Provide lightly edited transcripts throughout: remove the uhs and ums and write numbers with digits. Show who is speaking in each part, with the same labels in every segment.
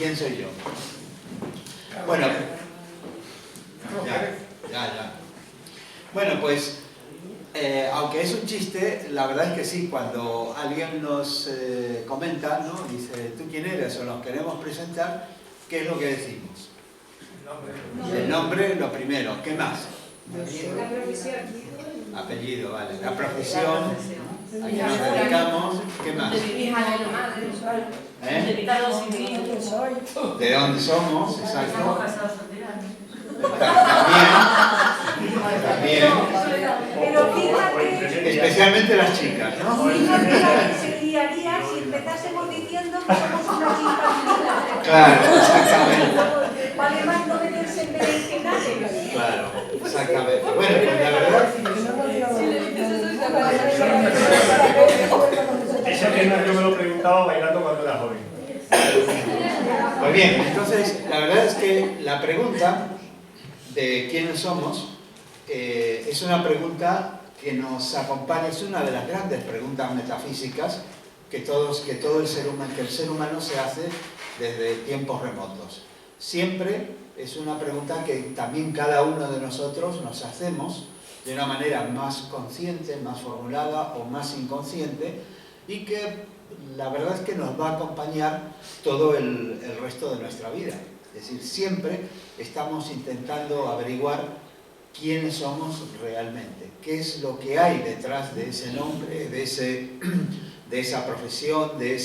Speaker 1: ¿Quién soy yo? Bueno, ya. Bueno, pues, aunque es un chiste, la verdad es que sí, cuando alguien nos comenta, ¿no? Dice, ¿tú quién eres? O nos queremos presentar, ¿qué es lo que decimos? El nombre, lo primero. ¿Qué más?
Speaker 2: La profesión.
Speaker 1: Apellido, vale. La profesión, a qué nos dedicamos, ¿qué más? ¿De dónde somos? Exacto. También.
Speaker 2: Pero fíjate,
Speaker 1: Especialmente las chicas, ¿no?
Speaker 2: fíjate la que se liaría si empezásemos diciendo que somos una chispa.
Speaker 1: Claro, exactamente.
Speaker 2: Vale más no meterse en berenjenales.
Speaker 1: Claro, exactamente. Bueno, pues la verdad...
Speaker 3: Eso que yo me lo preguntaba bailando cuando era joven.
Speaker 1: Pues bien, entonces la verdad es que la pregunta de quiénes somos es una pregunta que nos acompaña, es una de las grandes preguntas metafísicas que el ser humano se hace desde tiempos remotos. Siempre es una pregunta que también cada uno de nosotros nos hacemos de una manera más consciente, más formulada o más inconsciente, y que la verdad es que nos va a acompañar todo el resto de nuestra vida. Es decir, siempre estamos intentando averiguar quiénes somos realmente, qué es lo que hay detrás de ese nombre, de esa profesión, de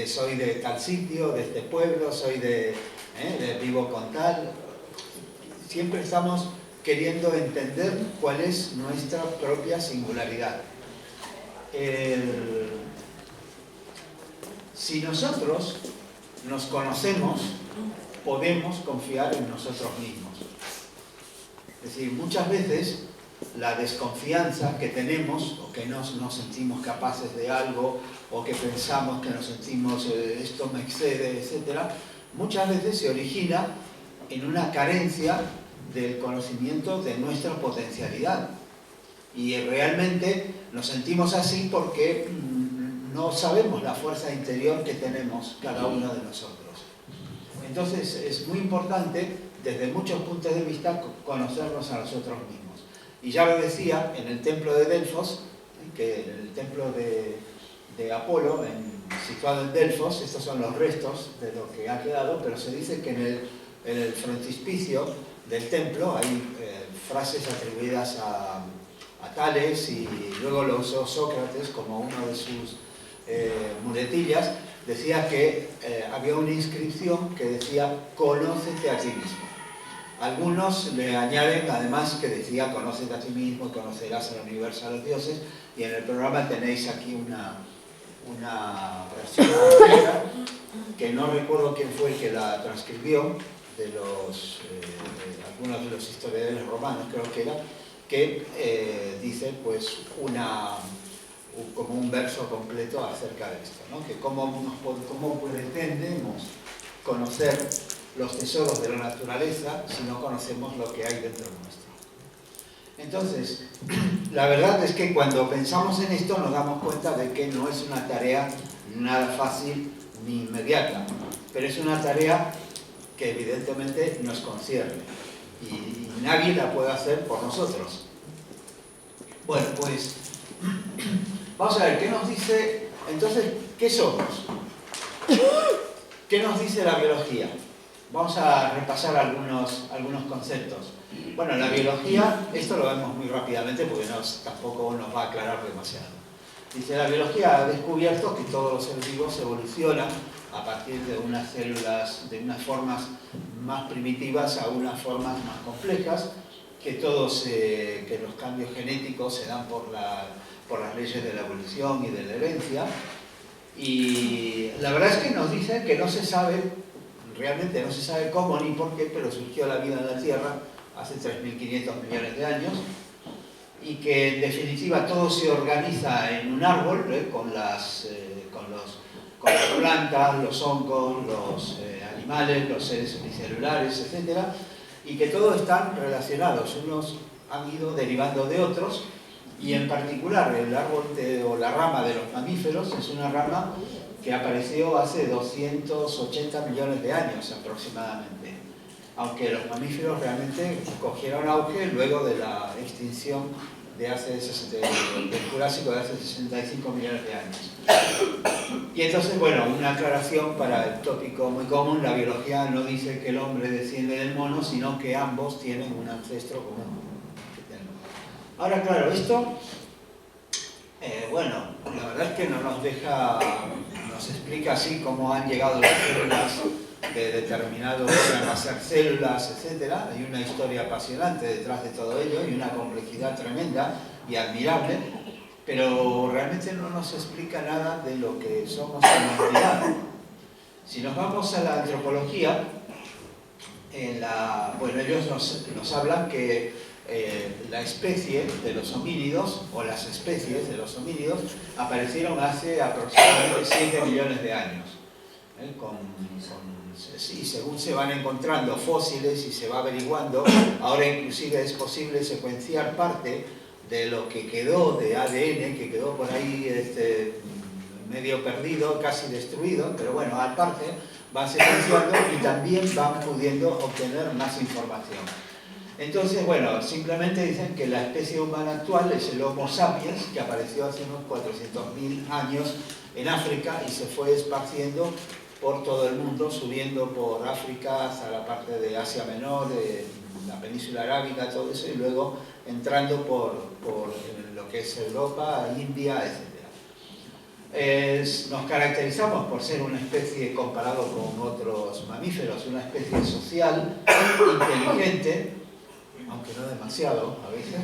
Speaker 1: soy de tal sitio, de este pueblo, soy de vivo con tal. Siempre estamos queriendo entender cuál es nuestra propia singularidad. Si nosotros nos conocemos, podemos confiar en nosotros mismos. Es decir, muchas veces la desconfianza que tenemos, o que no nos sentimos capaces de algo, o que pensamos que nos sentimos esto me excede, etc., muchas veces se origina en una carencia del conocimiento de nuestra potencialidad. Y realmente nos sentimos así porque no sabemos la fuerza interior que tenemos cada uno de nosotros. Entonces es muy importante, desde muchos puntos de vista, conocernos a nosotros mismos. Y ya lo decía, en el templo de Delfos, que en el templo de Apolo, situado en Delfos, estos son los restos de lo que ha quedado, pero se dice que en el frontispicio del templo hay frases atribuidas a Tales, y luego lo usó Sócrates como una de sus muletillas. Decía que había una inscripción que decía conócete a ti mismo. Algunos le añaden además que decía conócete a ti mismo y conocerás al universo, a los dioses, y en el programa tenéis aquí una versión que no recuerdo quién fue el que la transcribió, de algunos de los historiadores romanos, creo que era, que dice pues como un verso completo acerca de esto, ¿no? Que cómo pretendemos conocer los tesoros de la naturaleza si no conocemos lo que hay dentro nuestro. Entonces, la verdad es que cuando pensamos en esto nos damos cuenta de que no es una tarea nada fácil ni inmediata, pero es una tarea que evidentemente nos concierne y nadie la puede hacer por nosotros. Bueno, pues vamos a ver, ¿qué nos dice? Entonces, ¿qué somos? ¿Qué nos dice la biología? Vamos a repasar algunos conceptos. Bueno, la biología, esto lo vemos muy rápidamente porque tampoco nos va a aclarar demasiado. Dice, la biología ha descubierto que todos los seres vivos evolucionan a partir de unas células, de unas formas más primitivas a unas formas más complejas, que los cambios genéticos se dan por las leyes de la evolución y de la herencia. Y la verdad es que nos dicen que no se sabe, realmente no se sabe cómo ni por qué, pero surgió la vida en la Tierra hace 3.500 millones de años, y que en definitiva todo se organiza en un árbol, con las plantas, los hongos, los animales, los seres unicelulares, etc. Y que todos están relacionados, unos han ido derivando de otros, Y en particular el árbol o la rama de los mamíferos es una rama que apareció hace 280 millones de años aproximadamente, aunque los mamíferos realmente cogieron auge luego de la extinción del Jurásico de hace 65 millones de años. Y entonces, bueno, una aclaración para el tópico muy común: la biología no dice que el hombre desciende del mono, sino que ambos tienen un ancestro común. Ahora, claro, esto, bueno, la verdad es que no nos explica así cómo han llegado las células de determinados, van a ser células, etc. Hay una historia apasionante detrás de todo ello y una complejidad tremenda y admirable, pero realmente no nos explica nada de lo que somos en la realidad. Si nos vamos a la antropología, bueno, ellos nos hablan que la especie de los homínidos, o las especies de los homínidos, aparecieron hace aproximadamente 7 millones de años. Sí, según se van encontrando fósiles y se va averiguando, ahora inclusive es posible secuenciar parte de lo que quedó de ADN, que quedó por ahí medio perdido, casi destruido, pero bueno, aparte van secuenciando y también van pudiendo obtener más información. Entonces, bueno, simplemente dicen que la especie humana actual es el Homo sapiens, que apareció hace unos 400.000 años en África y se fue esparciendo por todo el mundo, subiendo por África hasta la parte de Asia Menor, de la península arábiga, todo eso, y luego entrando por lo que es Europa, India, etc. Nos caracterizamos por ser una especie, comparado con otros mamíferos, una especie social, inteligente, aunque no demasiado a veces,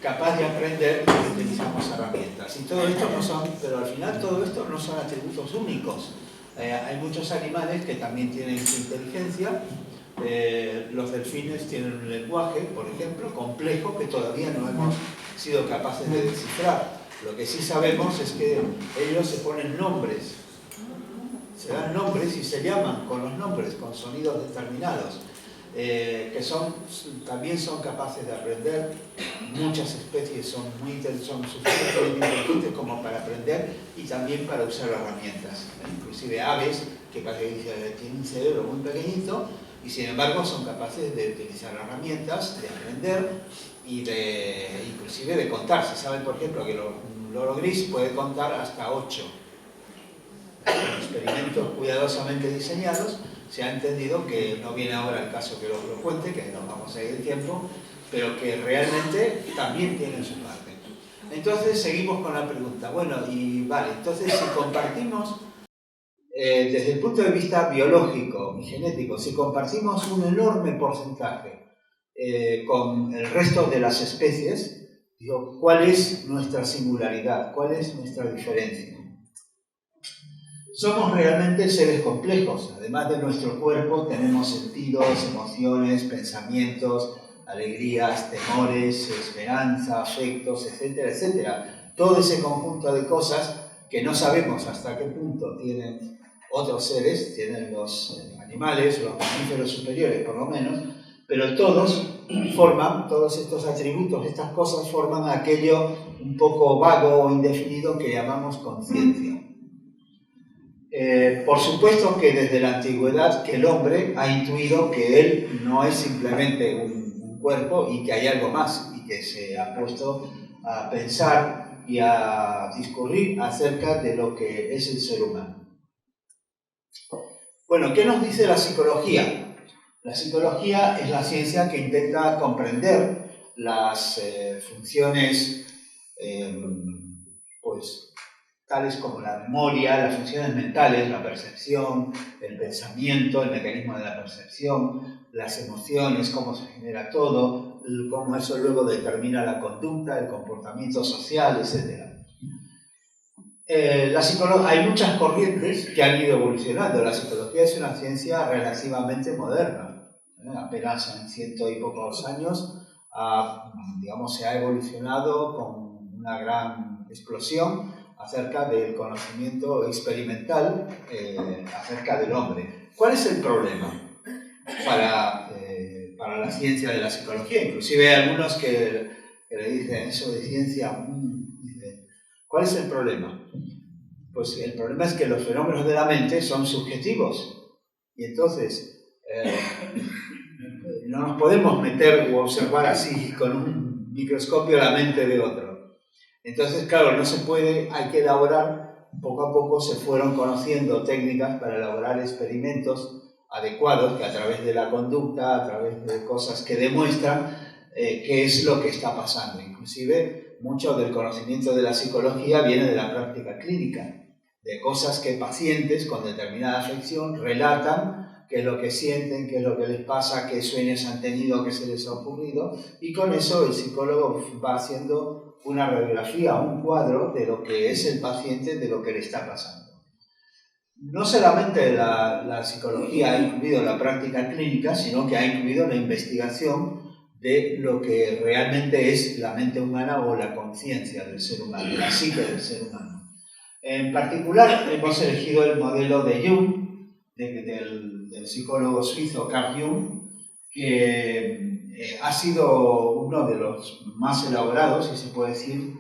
Speaker 1: capaz de aprender y utilizamos herramientas. Y todo esto no son, pero al final todo esto no son atributos únicos. Hay muchos animales que también tienen su inteligencia. Los delfines tienen un lenguaje, por ejemplo, complejo, que todavía no hemos sido capaces de descifrar. Lo que sí sabemos es que ellos se ponen nombres, se dan nombres y se llaman con los nombres, con sonidos determinados, que también son capaces de aprender. Muchas especies son suficientemente inteligentes como para aprender y también para usar herramientas. Inclusive aves, que parece que tienen un cerebro muy pequeñito y sin embargo son capaces de utilizar herramientas, de aprender y inclusive de contar. Se sabe, por ejemplo, que un loro gris puede contar hasta 8. En experimentos cuidadosamente diseñados se ha entendido que, no viene ahora el caso que lo cuente, que nos vamos a ir el tiempo, pero que realmente también tienen su parte. Entonces seguimos con la pregunta. Bueno, y vale, entonces si compartimos, desde el punto de vista biológico y genético, si compartimos un enorme porcentaje con el resto de las especies, digo, ¿cuál es nuestra singularidad? ¿Cuál es nuestra diferencia? Somos realmente seres complejos. Además de nuestro cuerpo, tenemos sentidos, emociones, pensamientos, alegrías, temores, esperanza, afectos, etcétera, etcétera. Todo ese conjunto de cosas que no sabemos hasta qué punto tienen otros seres, tienen los animales, los mamíferos superiores por lo menos, pero todos estos atributos, estas cosas forman aquello un poco vago o indefinido que llamamos conciencia. Por supuesto que desde la antigüedad que el hombre ha intuido que él no es simplemente un cuerpo y que hay algo más, y que se ha puesto a pensar y a discurrir acerca de lo que es el ser humano. Bueno, ¿qué nos dice la psicología? La psicología es la ciencia que intenta comprender las funciones tales como la memoria, las funciones mentales, la percepción, el pensamiento, el mecanismo de la percepción, las emociones, cómo se genera todo, cómo eso luego determina la conducta, el comportamiento social, etc. Hay muchas corrientes que han ido evolucionando. La psicología es una ciencia relativamente moderna. Apenas en 100 y pocos años se ha evolucionado con una gran explosión acerca del conocimiento experimental acerca del hombre. ¿Cuál es el problema para la ciencia de la psicología? Inclusive hay algunos que que le dice eso de ciencia, dice, ¿cuál es el problema? Pues el problema es que los fenómenos de la mente son subjetivos y entonces no nos podemos meter o observar así con un microscopio la mente de otro. Entonces, claro, no se puede, hay que elaborar, poco a poco se fueron conociendo técnicas para elaborar experimentos adecuados que a través de la conducta, a través de cosas que demuestran qué es lo que está pasando. Inclusive, mucho del conocimiento de la psicología viene de la práctica clínica, de cosas que pacientes con determinada afección relatan, qué es lo que sienten, qué es lo que les pasa, qué sueños han tenido, qué se les ha ocurrido, y con eso el psicólogo va haciendo una radiografía, un cuadro de lo que es el paciente, de lo que le está pasando. No solamente la psicología ha incluido la práctica clínica, sino que ha incluido la investigación de lo que realmente es la mente humana o la conciencia del ser humano, la psique del ser humano. En particular, hemos elegido el modelo de Jung, del psicólogo suizo Carl Jung, que ha sido uno de los más elaborados, si se puede decir,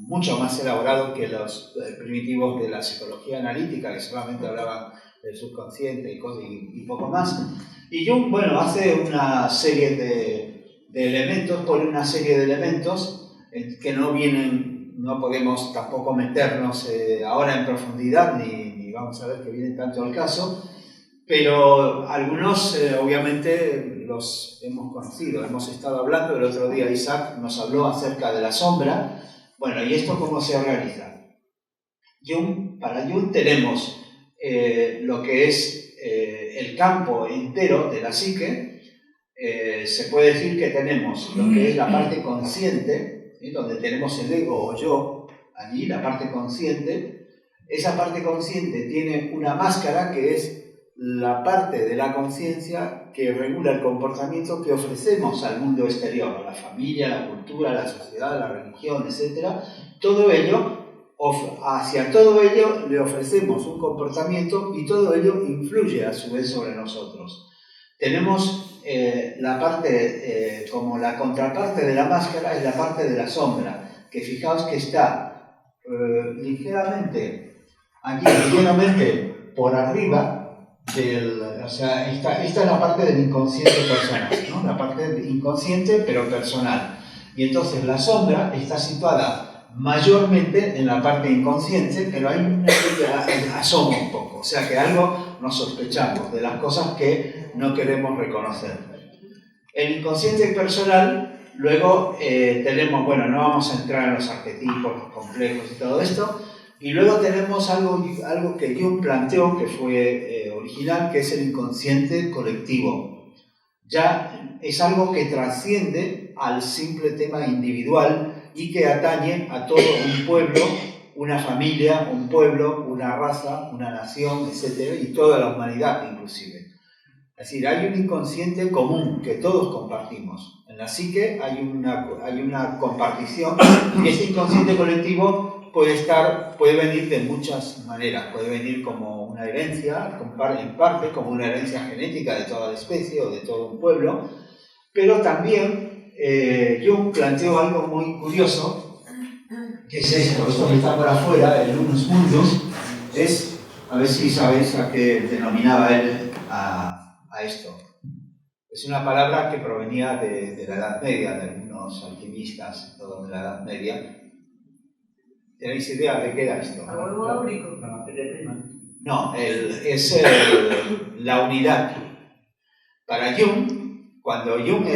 Speaker 1: mucho más elaborado que los primitivos de la psicología analítica, que solamente hablaban del subconsciente y poco más. Y Jung, bueno, hace una serie de elementos, pone una serie de elementos que no vienen, no podemos tampoco meternos ahora en profundidad, ni vamos a ver que vienen tanto al caso, pero algunos obviamente los hemos conocido, hemos estado hablando. El otro día Isaac nos habló acerca de la sombra. Bueno, ¿y esto cómo se organiza? Para Jung tenemos lo que es el campo entero de la psique. Se puede decir que tenemos lo que es la parte consciente, donde tenemos el ego o yo, allí la parte consciente. Esa parte consciente tiene una máscara que es la parte de la conciencia que regula el comportamiento que ofrecemos al mundo exterior, a la familia, a la cultura, a la sociedad, a la religión, etc. Todo ello, hacia todo ello le ofrecemos un comportamiento y todo ello influye a su vez sobre nosotros. Tenemos la parte, como la contraparte de la máscara, es la parte de la sombra, que fijaos que está ligeramente por arriba. O sea, esta es la parte del inconsciente personal, ¿no? La parte inconsciente pero personal. Y entonces la sombra está situada mayormente en la parte inconsciente, pero hay una que asoma un poco. O sea que algo nos sospechamos de las cosas que no queremos reconocer. El inconsciente personal, luego tenemos, bueno, no vamos a entrar en los arquetipos complejos y todo esto. Y luego tenemos algo que Jung planteó, que fue original, que es el inconsciente colectivo. Ya es algo que trasciende al simple tema individual y que atañe a todo un pueblo, una familia, un pueblo, una raza, una nación, etc. Y toda la humanidad inclusive. Es decir, hay un inconsciente común que todos compartimos. En la psique hay una compartición y ese inconsciente colectivo puede venir de muchas maneras. Puede venir como una herencia, en parte como una herencia genética de toda la especie o de todo un pueblo, pero también Jung planteó algo muy curioso, que es esto que está por afuera, el unus mundus, es, a ver si sabéis a qué denominaba él a esto. Es una palabra que provenía de la Edad Media, de algunos alquimistas de la Edad Media. ¿Tenéis idea de qué era esto?
Speaker 2: ¿Huevo áurico?
Speaker 1: No, es la unidad. Para Jung, cuando Jung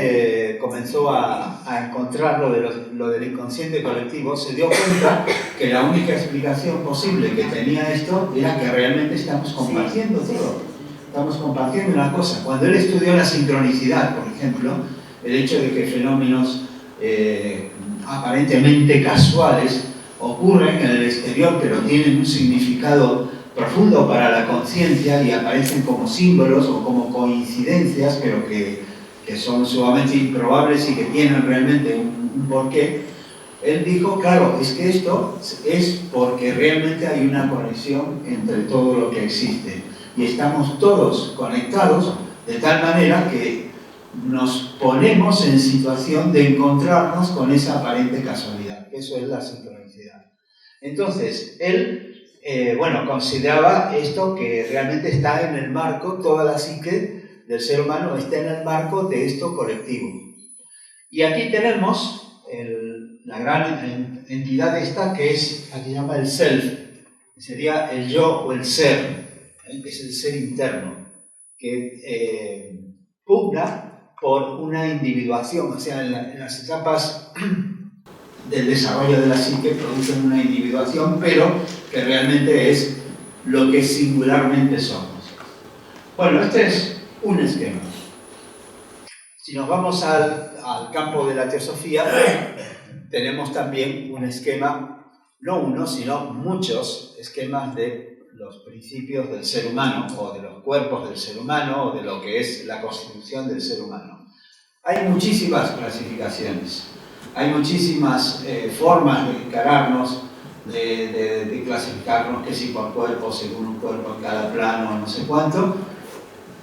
Speaker 1: comenzó a encontrar lo del inconsciente colectivo, se dio cuenta que la única explicación posible que tenía esto era que realmente estamos compartiendo todo. Estamos compartiendo una cosa. Cuando él estudió la sincronicidad, por ejemplo, el hecho de que fenómenos aparentemente casuales ocurren en el exterior, pero tienen un significado profundo para la conciencia y aparecen como símbolos o como coincidencias, pero que son sumamente improbables y que tienen realmente un porqué. Él dijo, claro, es que esto es porque realmente hay una conexión entre todo lo que existe y estamos todos conectados de tal manera que nos ponemos en situación de encontrarnos con esa aparente casualidad. Eso es la sincronicidad. Entonces, él, consideraba esto que realmente está en el marco, toda la psique del ser humano está en el marco de esto colectivo. Y aquí tenemos la gran entidad esta que es, aquí se llama el self, que sería el yo o el ser, que es el ser interno, que pugna por una individuación, o sea, en las etapas del desarrollo de la psique producen una individuación, pero que realmente es lo que singularmente somos. Bueno, este es un esquema. Si nos vamos al campo de la teosofía, tenemos también un esquema, no uno, sino muchos esquemas de los principios del ser humano, o de los cuerpos del ser humano, o de lo que es la constitución del ser humano. Hay muchísimas clasificaciones, hay muchísimas formas de encararnos, de clasificarnos, que si por cuerpo, según un cuerpo en cada plano, no sé cuánto.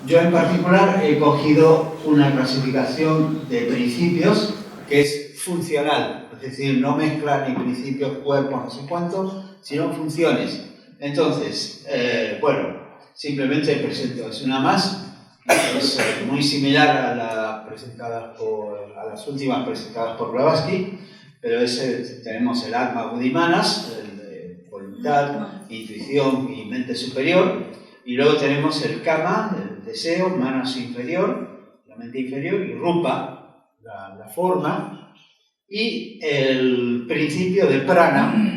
Speaker 1: Yo en particular he cogido una clasificación de principios que es funcional, es decir, no mezcla ni principios, cuerpos, no sé cuánto, sino funciones. Entonces, simplemente presento, es una más, es muy similar a las últimas presentadas por Blavatsky, pero tenemos el Atma Buddhimanas, voluntad, intuición y mente superior, y luego tenemos el Kama, el deseo, manas inferior, la mente inferior, y Rupa, la forma, y el principio de Prana,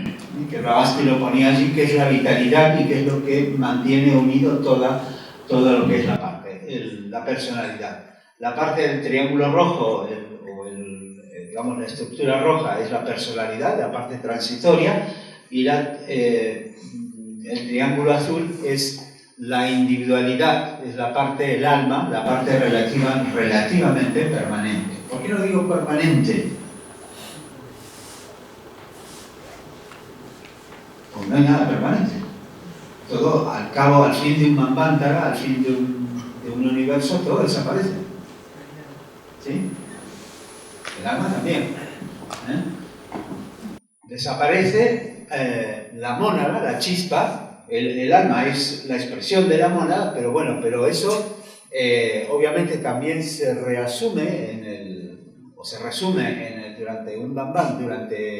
Speaker 1: que Blavatsky lo ponía allí, que es la vitalidad y que es lo que mantiene unido todo lo que es la personalidad. La parte del triángulo rojo, digamos la estructura roja, es la personalidad, la parte transitoria, y el triángulo azul es la individualidad, es la parte del alma, la parte relativamente permanente. ¿Por qué no digo permanente? Pues no hay nada permanente. Todo, al fin de un Manvantara, al fin de un universo, todo desaparece. ¿Sí? El alma también. Desaparece la mónada, la chispa. El alma es la expresión de la mónada, pero eso obviamente también se resume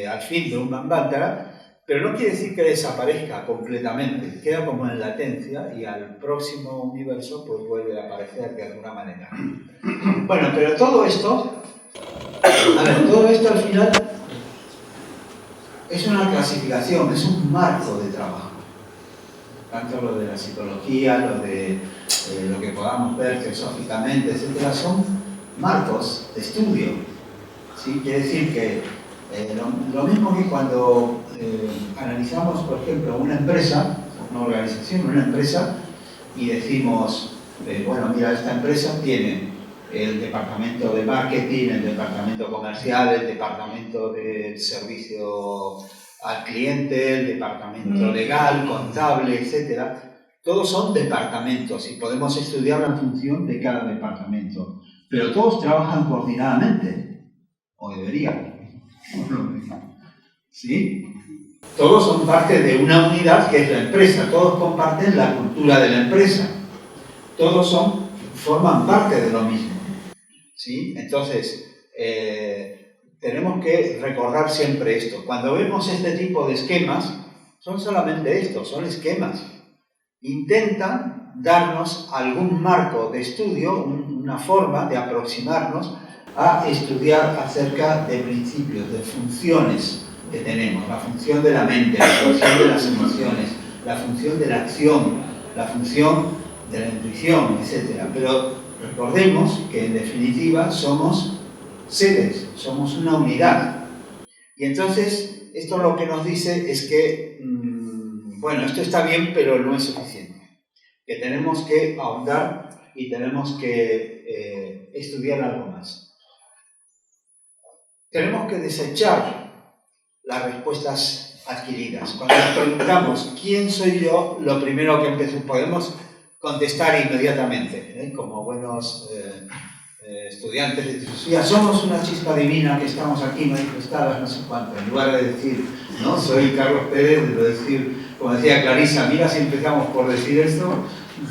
Speaker 1: al fin de un Manvantara. Pero no quiere decir que desaparezca completamente, queda como en latencia y al próximo universo pues vuelve a aparecer de alguna manera. Bueno, pero todo esto al final es una clasificación, es un marco de trabajo. Tanto lo de la psicología, lo que podamos ver teosóficamente, etc., son marcos de estudio. ¿Sí? Quiere decir que lo mismo que cuando analizamos, por ejemplo, una empresa, una organización, una empresa, y decimos, mira, esta empresa tiene el departamento de marketing, el departamento comercial, el departamento de servicio al cliente, el departamento legal, contable, etc. Todos son departamentos y podemos estudiar la función de cada departamento, pero todos trabajan coordinadamente, o deberían. ¿Sí? Todos son parte de una unidad que es la empresa, todos comparten la cultura de la empresa, todos forman parte de lo mismo. ¿Sí? Entonces, tenemos que recordar siempre esto. Cuando vemos este tipo de esquemas, son solamente estos, son esquemas. Intentan darnos algún marco de estudio, una forma de aproximarnos a estudiar acerca de principios, de funciones que tenemos, la función de la mente, la función de las emociones, la función de la acción, la función de la intuición, etc. Pero recordemos que en definitiva somos seres, somos una unidad. Y entonces esto lo que nos dice es que, esto está bien, pero no es suficiente. Que tenemos que ahondar y tenemos que estudiar algo más. Tenemos que desechar las respuestas adquiridas. Cuando nos preguntamos ¿quién soy yo?, lo primero que podemos contestar inmediatamente, como buenos estudiantes de filosofía, somos una chispa divina que estamos aquí manifestadas, no sé cuánto. En lugar de decir, no, soy Carlos Pérez, de decir, como decía Clarisa, mira si empezamos por decir esto,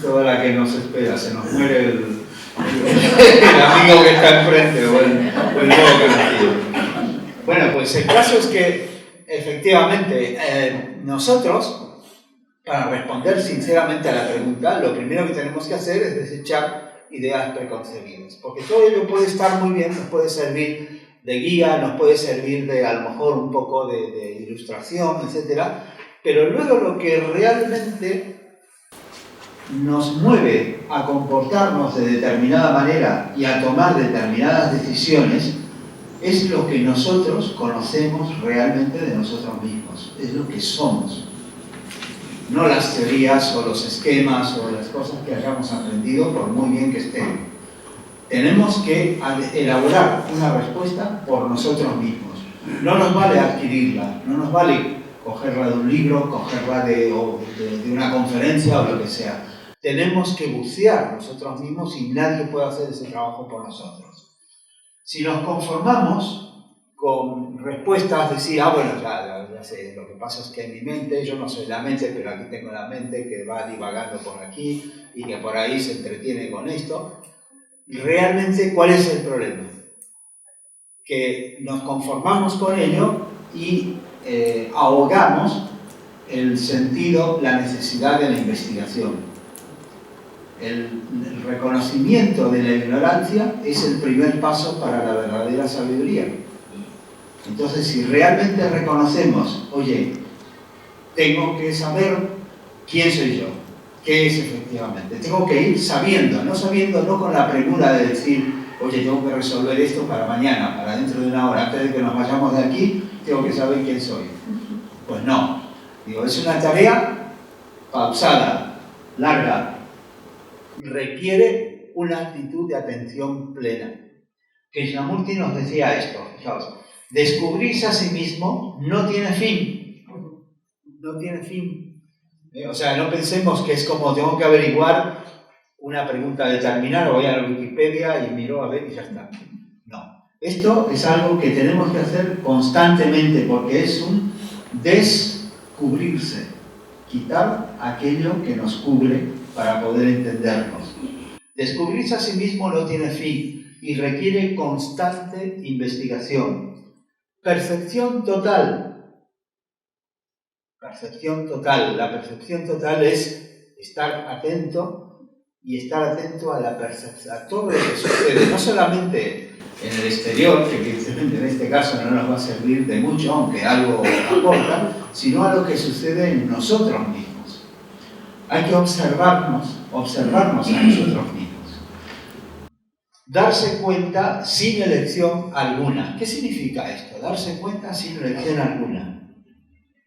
Speaker 1: toda la que nos espera, se nos muere el amigo que está enfrente o el nuevo conocido. Bueno, pues el caso es que efectivamente nosotros, para responder sinceramente a la pregunta, lo primero que tenemos que hacer es desechar ideas preconcebidas, porque todo ello puede estar muy bien, nos puede servir de guía, nos puede servir de a lo mejor un poco de ilustración, etcétera, pero luego lo que realmente nos mueve a comportarnos de determinada manera y a tomar determinadas decisiones es lo que nosotros conocemos realmente de nosotros mismos, es lo que somos. No las teorías o los esquemas o las cosas que hayamos aprendido, por muy bien que estén. Tenemos que elaborar una respuesta por nosotros mismos. No nos vale adquirirla, no nos vale cogerla de un libro, cogerla de una conferencia o lo que sea. Tenemos que bucear nosotros mismos y nadie puede hacer ese trabajo por nosotros. Si nos conformamos con respuestas, decir, bueno, ya sé, lo que pasa es que en mi mente, yo no soy la mente, pero aquí tengo la mente que va divagando por aquí y que por ahí se entretiene con esto. Realmente, ¿cuál es el problema? Que nos conformamos con ello y ahogamos el sentido, la necesidad de la investigación. El reconocimiento de la ignorancia es el primer paso para la verdadera sabiduría. Entonces, si realmente reconocemos, oye, tengo que saber quién soy yo, qué es efectivamente, tengo que ir sabiendo, no con la premura de decir, oye, tengo que resolver esto para mañana, para dentro de una hora, antes de que nos vayamos de aquí, tengo que saber quién soy. Pues no, digo, es una tarea pausada, larga, requiere una actitud de atención plena. Krishnamurti nos decía esto, fijaos, descubrirse a sí mismo no tiene fin. No tiene fin. O sea, no pensemos que es como tengo que averiguar una pregunta determinada, voy a la Wikipedia y miro a ver y ya está. No. Esto es algo que tenemos que hacer constantemente porque es un descubrirse. Quitar aquello que nos cubre para poder entendernos. Descubrirse a sí mismo no tiene fin y requiere constante investigación. Percepción total. Percepción total. La percepción total es estar atento y estar atento a la percepción, a todo lo que sucede, no solamente en el exterior, que en este caso no nos va a servir de mucho, aunque algo aporta, sino a lo que sucede en nosotros mismos. Hay que observarnos a nosotros mismos. Darse cuenta sin elección alguna. ¿Qué significa esto? Darse cuenta sin elección alguna.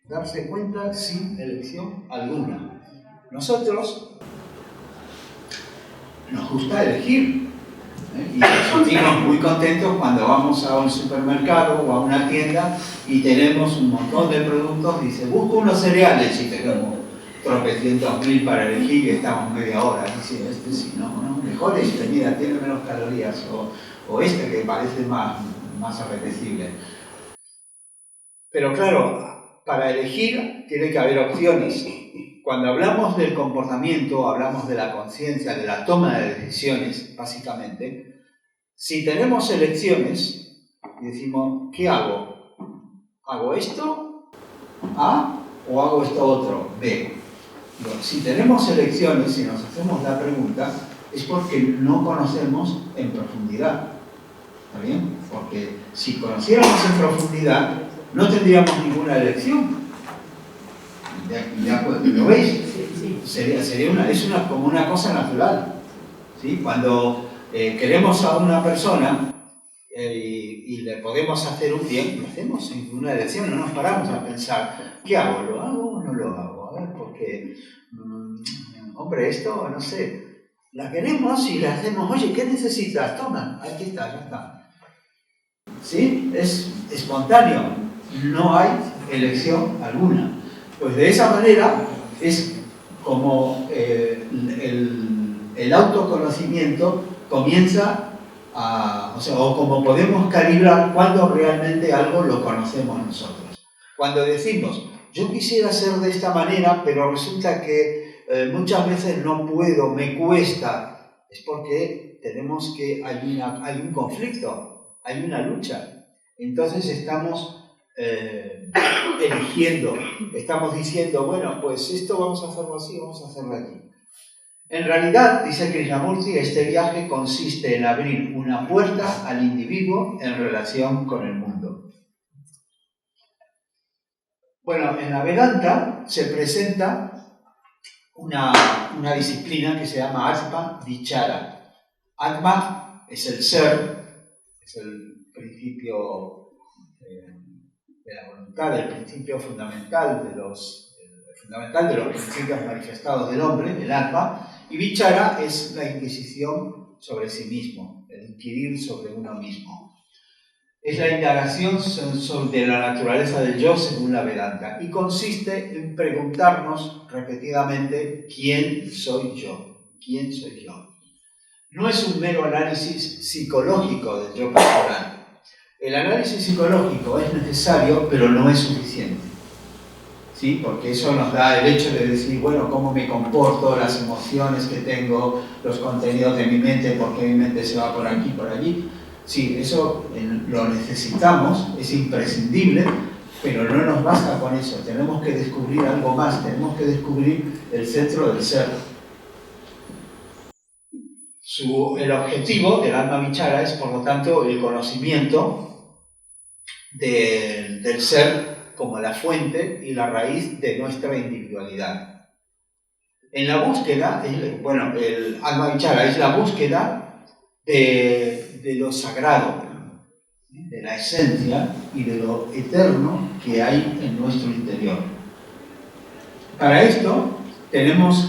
Speaker 1: Darse cuenta sin elección alguna. Nosotros nos gusta elegir, y nos sentimos muy contentos cuando vamos a un supermercado o a una tienda y tenemos un montón de productos y dice, busco unos cereales y tenemos tropecientos mil para elegir y estamos media hora diciendo, este sí, no, mejor este, mira, tiene menos calorías, o este que parece más apetecible. Pero claro, para elegir tiene que haber opciones. Cuando hablamos del comportamiento, hablamos de la conciencia, de la toma de decisiones, básicamente. Si tenemos elecciones y decimos, ¿qué hago? ¿Hago esto? A, o hago esto otro, B. Bueno, si tenemos elecciones y nos hacemos la pregunta, es porque no conocemos en profundidad. ¿Está bien? Porque si conociéramos en profundidad, no tendríamos ninguna elección. ¿Lo veis? Sería como una cosa natural. ¿Sí? Cuando queremos a una persona y le podemos hacer un bien, lo hacemos sin una elección, no nos paramos a pensar, ¿qué hago? ¿Lo hago o no lo hago? A ver, porque, hombre, esto, no sé, la queremos y le hacemos, oye, ¿qué necesitas? Toma, aquí está, ya está. ¿Sí? Es espontáneo, no hay elección alguna. Pues de esa manera es como el autoconocimiento comienza o como podemos calibrar cuando realmente algo lo conocemos nosotros. Cuando decimos, yo quisiera ser de esta manera, pero resulta que muchas veces no puedo, me cuesta, es porque hay un conflicto, hay una lucha. Entonces estamos eligiendo, estamos diciendo, bueno, pues esto vamos a hacerlo así, vamos a hacerlo aquí. En realidad, dice Krishnamurti, este viaje consiste en abrir una puerta al individuo en relación con el mundo. Bueno, en la Vedanta se presenta una disciplina que se llama Atma Vichara. Atma es el ser, es el principio de la voluntad, el principio fundamental de los principios manifestados del hombre, el Atma, y Vichara es la inquisición sobre sí mismo, el inquirir sobre uno mismo. Es la indagación sobre la naturaleza del yo según la Vedanta y consiste en preguntarnos repetidamente ¿quién soy yo? ¿Quién soy yo? No es un mero análisis psicológico del yo personal. El análisis psicológico es necesario, pero no es suficiente. ¿Sí? Porque eso nos da el hecho de decir, bueno, cómo me comporto, las emociones que tengo, los contenidos de mi mente, por qué mi mente se va por aquí, por allí. Sí, eso lo necesitamos, es imprescindible, pero no nos basta con eso. Tenemos que descubrir algo más, tenemos que descubrir el centro del ser. El objetivo del Atma Vichara es, por lo tanto, el conocimiento del ser como la fuente y la raíz de nuestra individualidad. En la búsqueda, el Atma Vichara es la búsqueda de lo sagrado, de la esencia y de lo eterno que hay en nuestro interior. Para esto,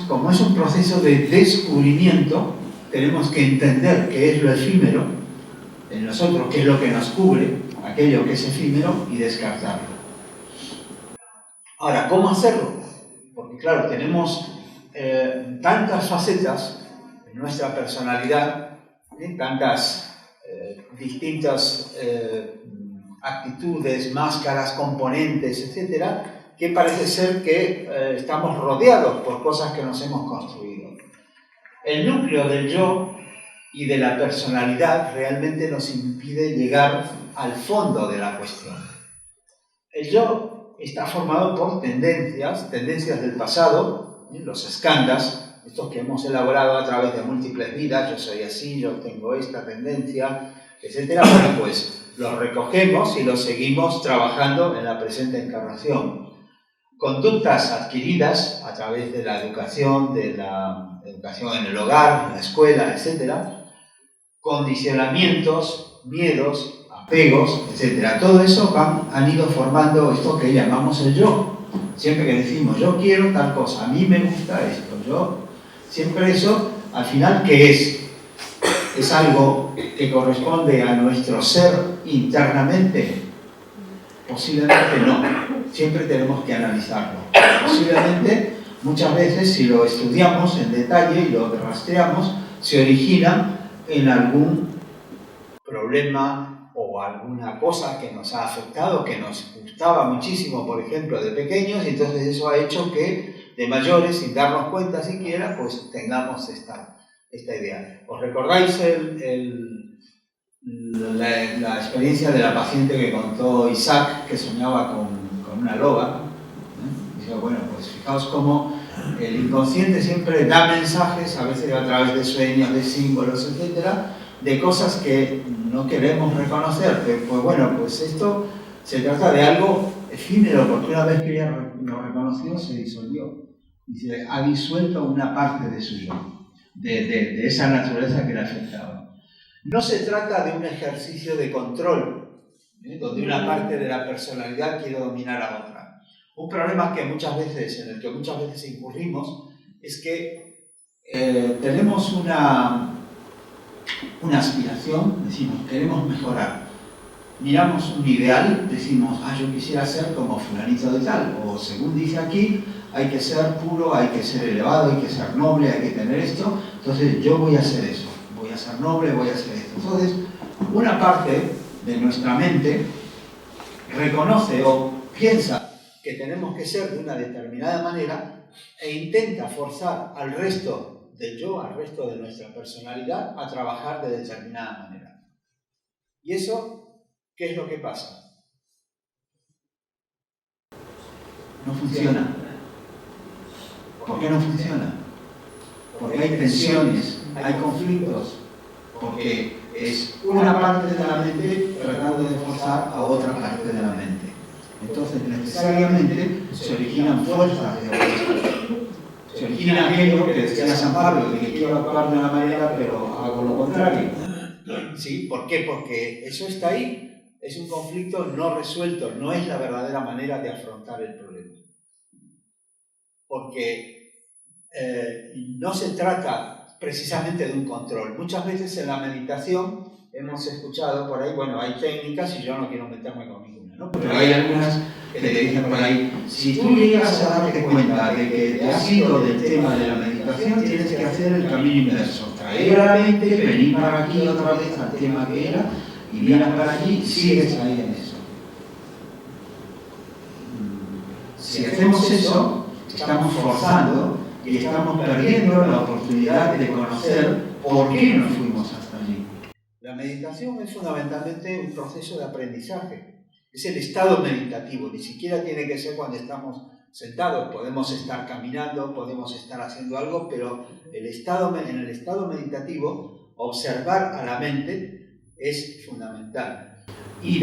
Speaker 1: como es un proceso de descubrimiento, tenemos que entender qué es lo efímero en nosotros, qué es lo que nos cubre, aquello que es efímero, y descartarlo. Ahora, ¿cómo hacerlo? Porque claro, tenemos tantas facetas en nuestra personalidad, tantas distintas actitudes, máscaras, componentes, etcétera, que parece ser que estamos rodeados por cosas que nos hemos construido. El núcleo del yo y de la personalidad realmente nos impide llegar al fondo de la cuestión. El yo está formado por tendencias del pasado, los skandhas, estos que hemos elaborado a través de múltiples vidas, yo soy así, yo tengo esta tendencia, etc. Bueno, pues los recogemos y los seguimos trabajando en la presente encarnación. Conductas adquiridas a través de la educación en el hogar, en la escuela, etc. Condicionamientos, miedos, apegos, etc. Todo eso han ido formando esto que llamamos el yo. Siempre que decimos, yo quiero tal cosa, a mí me gusta esto, siempre eso, al final, ¿qué es? ¿Es algo que corresponde a nuestro ser internamente? Posiblemente no. Siempre tenemos que analizarlo. Posiblemente, muchas veces, si lo estudiamos en detalle y lo rastreamos, se origina en algún problema o alguna cosa que nos ha afectado, que nos gustaba muchísimo, por ejemplo, de pequeños, y entonces eso ha hecho que de mayores, sin darnos cuenta siquiera, pues tengamos esta idea. ¿Os recordáis la experiencia de la paciente que contó Isaac, que soñaba con una loba? Dice, bueno, pues fijaos cómo el inconsciente siempre da mensajes, a veces a través de sueños, de símbolos, etcétera, de cosas que no queremos reconocer. Pues bueno, pues esto se trata de algo efímero, porque una vez que ella lo reconoció, se disolvió. Y se ha disuelto una parte de su yo, de esa naturaleza que le afectaba. No se trata de un ejercicio de control, donde una parte de la personalidad quiere dominar a otra. Un problema en el que muchas veces incurrimos es que tenemos una aspiración, decimos, queremos mejorar. Miramos un ideal, decimos, yo quisiera ser como fulanito de tal, o según dice aquí, hay que ser puro, hay que ser elevado, hay que ser noble, hay que tener esto, entonces yo voy a hacer eso, voy a ser noble, voy a hacer esto. Entonces, una parte de nuestra mente reconoce o piensa que tenemos que ser de una determinada manera e intenta forzar al resto del yo, al resto de nuestra personalidad, a trabajar de determinada manera. ¿Y eso qué es lo que pasa? No funciona. ¿Por qué no funciona? Porque hay tensiones, hay conflictos, porque es una parte de la mente tratando de forzar a otra parte de la mente. Entonces, necesariamente se originan fuerzas de oposición. Se origina aquello que decía San Pablo, de que quiero actuar de una manera, pero hago lo contrario. ¿Sí? ¿Por qué? Porque eso está ahí, es un conflicto no resuelto, no es la verdadera manera de afrontar el problema. Porque no se trata precisamente de un control. Muchas veces en la meditación hemos escuchado por ahí, bueno, hay técnicas y yo no quiero meterme con ninguna, ¿no? Pero hay algunas que te dicen por ahí, si tú llegas a darte cuenta de que te has ido del tema de la meditación, tienes que hacer el camino inverso. Traer a la mente, venir para aquí otra vez al tema que era, y vienes para aquí y sigues ahí en eso. Si hacemos eso, estamos forzando y estamos perdiendo la oportunidad de conocer por qué nos fuimos hasta allí. La meditación es fundamentalmente un proceso de aprendizaje. Es el estado meditativo, ni siquiera tiene que ser cuando estamos sentados. Podemos estar caminando, podemos estar haciendo algo, pero en el estado meditativo, observar a la mente es fundamental. Y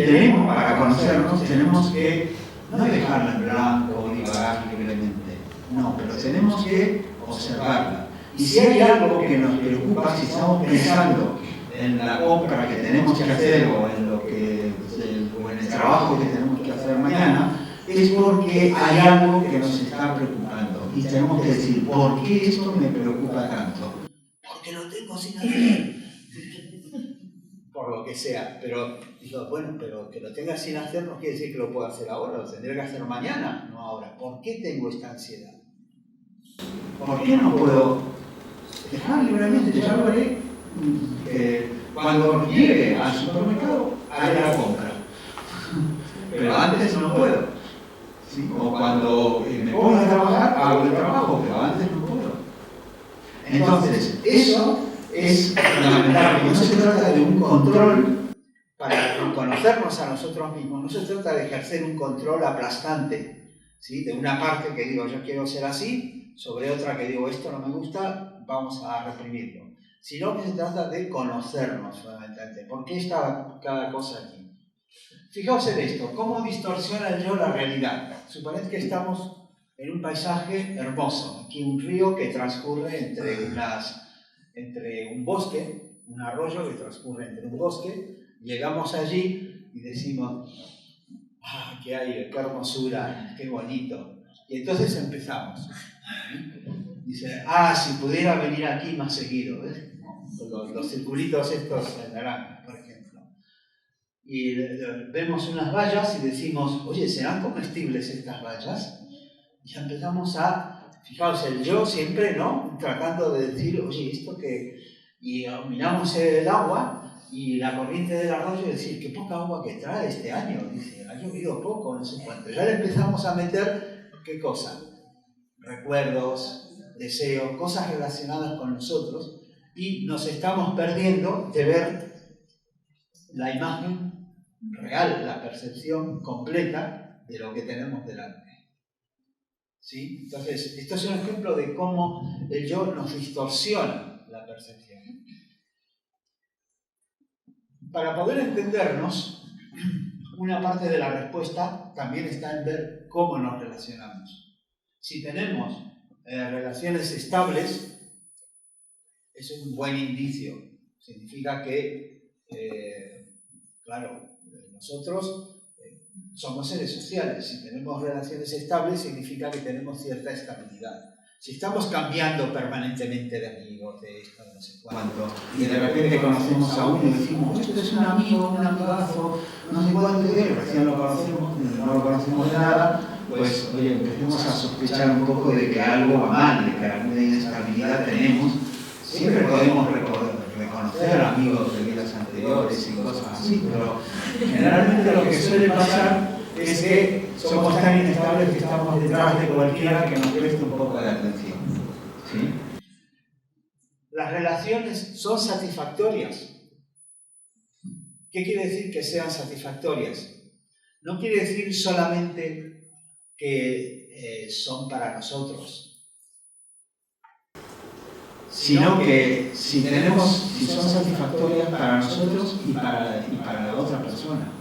Speaker 1: para conocernos, tenemos que no dejarla en blanco, divagar libremente. No, pero tenemos que observarla. Y si hay algo que nos preocupa, si estamos pensando en la compra que tenemos que hacer o en el trabajo que tenemos que hacer mañana, es porque hay algo que nos está preocupando. Y tenemos que decir, ¿por qué esto me preocupa tanto? Porque lo tengo sin hacer. Por lo que sea. Pero digo, bueno, pero que lo tenga sin hacer no quiere decir que lo pueda hacer ahora, lo tendré que hacer mañana, no ahora. ¿Por qué tengo esta ansiedad? ¿Por qué no puedo dejar libremente? Ya lo haré. Cuando llegue al supermercado, haré la compra. Pero antes no puedo. ¿Sí? O cuando me pongo a trabajar, hago el trabajo, pero antes no puedo. Entonces, eso es fundamental. No se trata de un control para conocernos a nosotros mismos, no se trata de ejercer un control aplastante, ¿sí? De una parte que digo, yo quiero ser así, sobre otra que digo, esto no me gusta, vamos a reprimirlo. Sino que se trata de conocernos fundamentalmente. ¿Por qué está cada cosa aquí? Fijaos en esto, ¿cómo distorsiona el yo la realidad? Suponed que estamos en un paisaje hermoso, aquí un río que transcurre entre un bosque, un arroyo que transcurre entre un bosque, llegamos allí y decimos, ¡ah, qué aire, qué hermosura, qué bonito! Y entonces empezamos. Dice, si pudiera venir aquí más seguido, ¿ves? Los circulitos estos en naranja, por ejemplo. Y vemos unas bayas y decimos, oye, ¿serán comestibles estas bayas? Y ya empezamos fijaos, el yo siempre, ¿no? Tratando de decir, oye, esto que... Y miramos el agua y la corriente del arroyo y decir, qué poca agua que trae este año. Dice, ha llovido poco, no sé cuánto. Ya le empezamos a meter, ¿qué cosa? Recuerdos, deseos, cosas relacionadas con nosotros. Y nos estamos perdiendo de ver la imagen real, la percepción completa de lo que tenemos delante. ¿Sí? Entonces, esto es un ejemplo de cómo el yo nos distorsiona la percepción. Para poder entendernos, una parte de la respuesta también está en ver cómo nos relacionamos. Si tenemos relaciones estables, es un buen indicio. Significa que, claro, nosotros somos seres sociales. Si tenemos relaciones estables, significa que tenemos cierta estabilidad. Si estamos cambiando permanentemente de amigos, de esto, no sé cuánto, y de repente conocemos a uno y decimos, esto es un amigo, un amigazo, no sé cuánto, y recién lo conocemos, no lo conocemos de nada, pues, oye, empecemos a sospechar un poco de que algo va mal, de que alguna inestabilidad tenemos. Siempre podemos recordar reconocer amigos de vidas anteriores y cosas así, pero generalmente lo que suele pasar es que somos tan inestables que estamos detrás de cualquiera que nos preste un poco de atención. ¿Sí? Las relaciones son satisfactorias. ¿Qué quiere decir que sean satisfactorias? No quiere decir solamente que son para nosotros, sino que si son satisfactorias para nosotros y para la otra persona.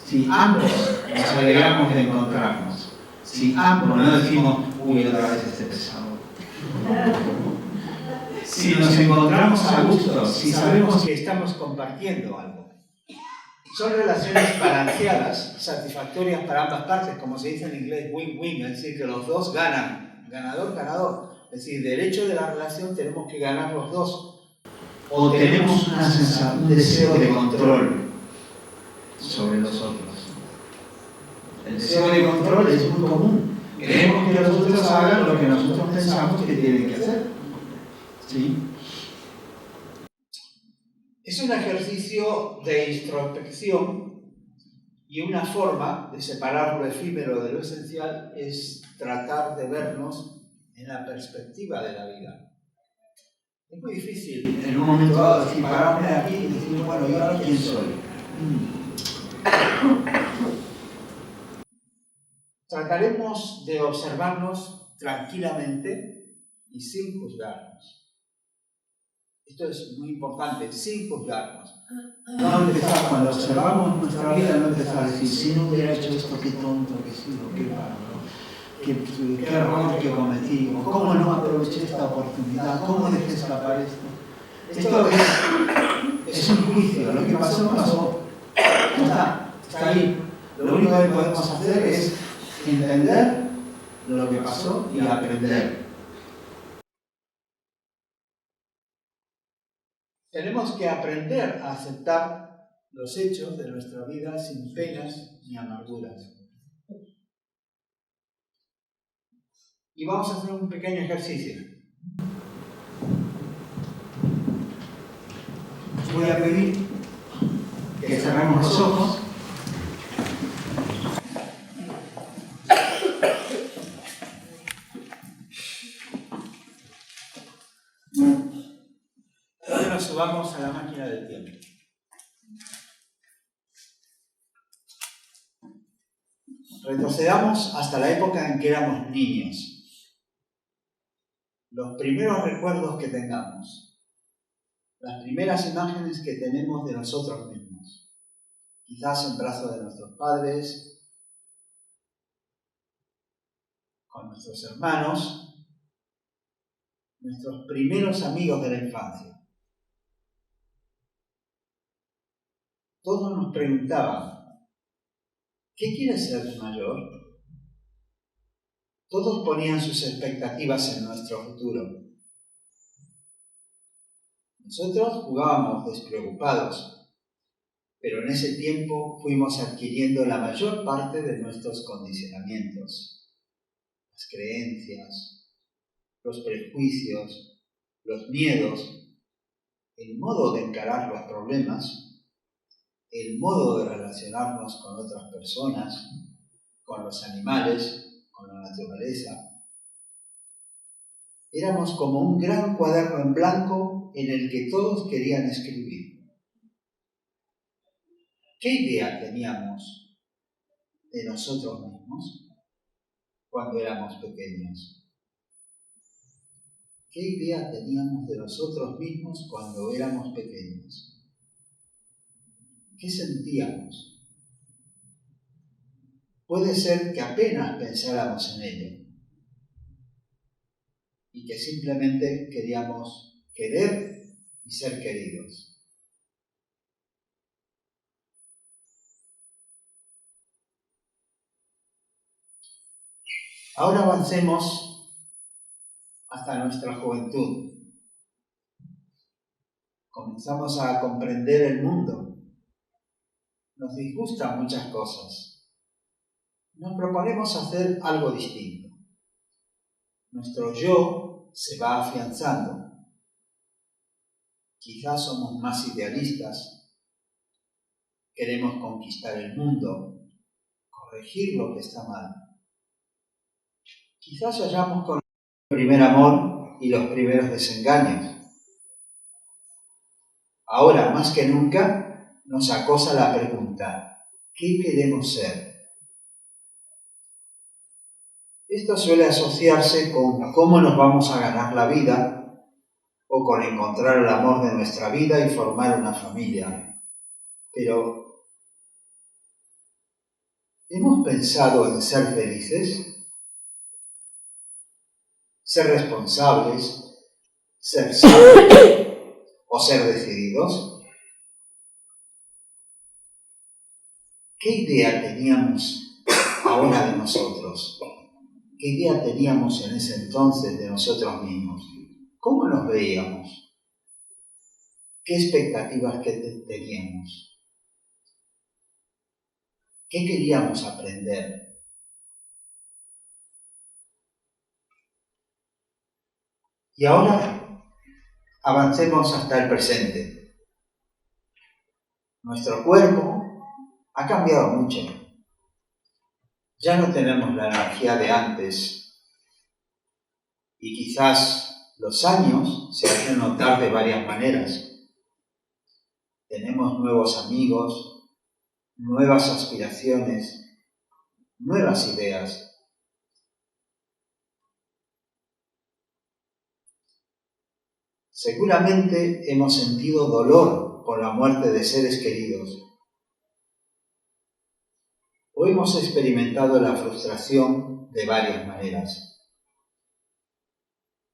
Speaker 1: Si ambos nos alegramos de encontrarnos, si ambos no decimos, uy, otra vez este pesado. Si nos encontramos a gusto, si sabemos que estamos compartiendo algo. Son relaciones balanceadas, satisfactorias para ambas partes, como se dice en inglés, win-win, es decir, que los dos ganan, ganador, ganador. Es decir, del hecho de la relación tenemos que ganar los dos. O tenemos un deseo de control sobre los otros. El deseo de control es muy común. Queremos que los otros hagan lo que nosotros pensamos que tienen que hacer. ¿Sí? Es un ejercicio de introspección y una forma de separar lo efímero de lo esencial es tratar de vernos en la perspectiva de la vida. Es muy difícil en un momento dado decir, pararme aquí y decir, bueno, ¿y ahora quién soy? Trataremos de observarnos tranquilamente y sin juzgarnos. Esto es muy importante, sin juzgarnos. No empezar, cuando observamos nuestra vida, no empezar a decir, si no hubiera hecho esto, qué tonto que he sido, qué malo, qué error que cometí, o cómo no aproveché esta oportunidad, cómo dejé escapar esto. Esto es un juicio, lo que pasó, pasó. Está ahí. Lo único que podemos hacer es entender lo que pasó y aprender. Tenemos que aprender a aceptar los hechos de nuestra vida sin penas ni amarguras. Y vamos a hacer un pequeño ejercicio. Os voy a pedir que cerremos los ojos. Ahora nos subamos a la máquina del tiempo. Retrocedamos hasta la época en que éramos niños. Los primeros recuerdos que tengamos. Las primeras imágenes que tenemos de nosotros mismos. Quizás en brazos de nuestros padres, con nuestros hermanos, nuestros primeros amigos de la infancia. Todos nos preguntaban, ¿qué quieres ser de mayor? Todos ponían sus expectativas en nuestro futuro. Nosotros jugábamos despreocupados, pero en ese tiempo fuimos adquiriendo la mayor parte de nuestros condicionamientos, las creencias, los prejuicios, los miedos, el modo de encarar los problemas, el modo de relacionarnos con otras personas, con los animales, con la naturaleza. Éramos como un gran cuaderno en blanco en el que todos querían escribir. ¿Qué idea teníamos de nosotros mismos cuando éramos pequeños? ¿Qué idea teníamos de nosotros mismos cuando éramos pequeños? ¿Qué sentíamos? Puede ser que apenas pensáramos en ello y que simplemente queríamos querer y ser queridos. Ahora avancemos hasta nuestra juventud. Comenzamos a comprender el mundo. Nos disgustan muchas cosas. Nos proponemos hacer algo distinto. Nuestro yo se va afianzando. Quizás somos más idealistas, queremos conquistar el mundo, corregir lo que está mal. Quizás hayamos conocido el primer amor y los primeros desengaños. Ahora, más que nunca, nos acosa la pregunta: ¿qué queremos ser? Esto suele asociarse con cómo nos vamos a ganar la vida o con encontrar el amor de nuestra vida y formar una familia. Pero, ¿hemos pensado en ser felices? ¿Ser responsables? ¿Ser sabios? ¿O ser decididos? ¿Qué idea teníamos ahora de nosotros? ¿Qué idea teníamos en ese entonces de nosotros mismos? ¿Cómo nos veíamos? ¿Qué expectativas teníamos? ¿Qué queríamos aprender? Y ahora avancemos hasta el presente. Nuestro cuerpo ha cambiado mucho. Ya no tenemos la energía de antes y quizás los años se hacen notar de varias maneras. Tenemos nuevos amigos, nuevas aspiraciones, nuevas ideas. Seguramente hemos sentido dolor por la muerte de seres queridos. O hemos experimentado la frustración de varias maneras.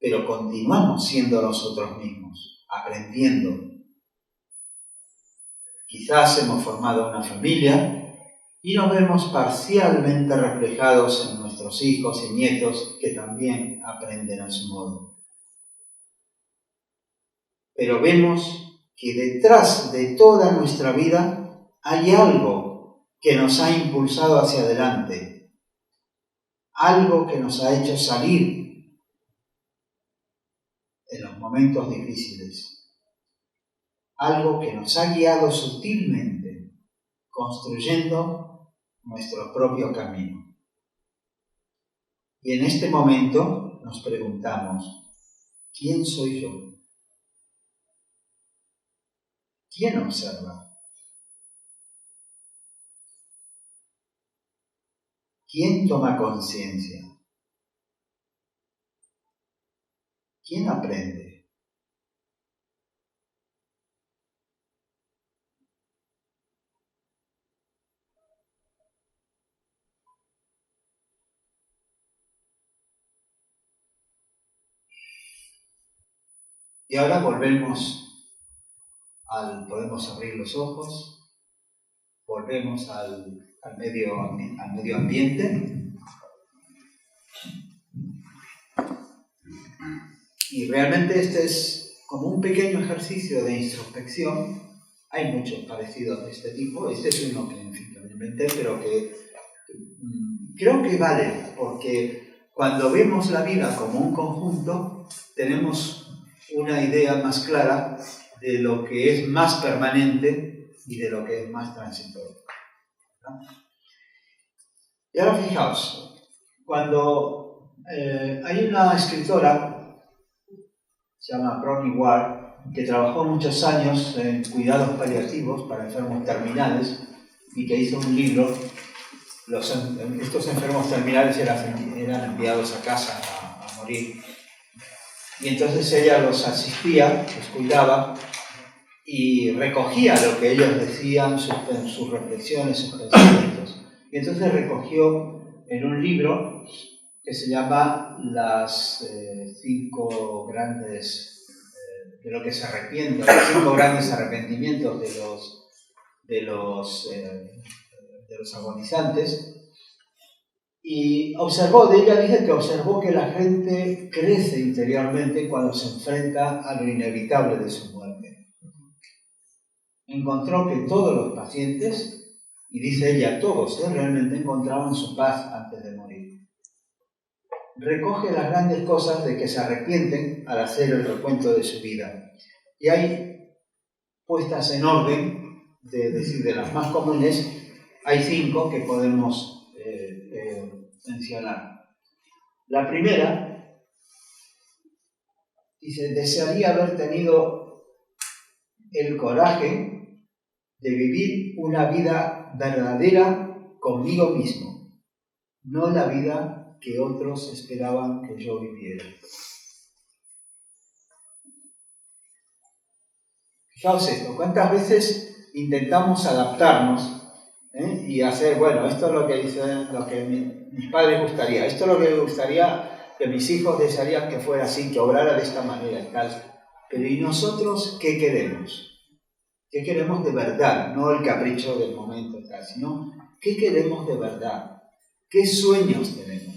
Speaker 1: Pero continuamos siendo nosotros mismos, aprendiendo. Quizás hemos formado una familia y nos vemos parcialmente reflejados en nuestros hijos y nietos que también aprenden a su modo. Pero vemos que detrás de toda nuestra vida hay algo que nos ha impulsado hacia adelante, algo que nos ha hecho salir en los momentos difíciles, algo que nos ha guiado sutilmente, construyendo nuestro propio camino. Y en este momento nos preguntamos: ¿quién soy yo? ¿Quién observa? ¿Quién toma conciencia? ¿Quién aprende? Y ahora podemos abrir los ojos, volvemos al medio ambiente. Y realmente este es como un pequeño ejercicio de introspección. Hay muchos parecidos de este tipo. Este es uno que, en fin, que me inventé, pero que creo que vale, porque cuando vemos la vida como un conjunto, tenemos una idea más clara de lo que es más permanente y de lo que es más transitorio, ¿no? Y ahora fijaos, cuando hay una escritora, se llama Bronnie Ware, que trabajó muchos años en cuidados paliativos para enfermos terminales y que hizo un libro. Estos enfermos terminales eran enviados a casa a morir. Y entonces ella los asistía, los cuidaba y recogía lo que ellos decían, sus reflexiones, sus pensamientos. Y entonces recogió en un libro que se llama Las 5 grandes, de lo que se arrepiente, los 5 grandes arrepentimientos de los agonizantes. Y dice que observó que la gente crece interiormente cuando se enfrenta a lo inevitable de su muerte. Encontró que todos los pacientes, y dice ella, todos, realmente encontraban su paz antes de morir. Recoge las grandes cosas de que se arrepienten al hacer el recuento de su vida. Y hay puestas en orden, de las más comunes, hay 5 que podemos mencionar. La primera dice: desearía haber tenido el coraje de vivir una vida verdadera conmigo mismo, no la vida que otros esperaban que yo viviera. Fijaos esto, ¿cuántas veces intentamos adaptarnos y hacer, bueno, esto es lo que dicen, lo que mis padres gustaría, esto es lo que me gustaría, que mis hijos desearían que fuera así, que obrara de esta manera y tal? Pero ¿y nosotros qué queremos? ¿Qué queremos de verdad? No el capricho del momento y tal, sino ¿qué queremos de verdad? ¿Qué sueños tenemos?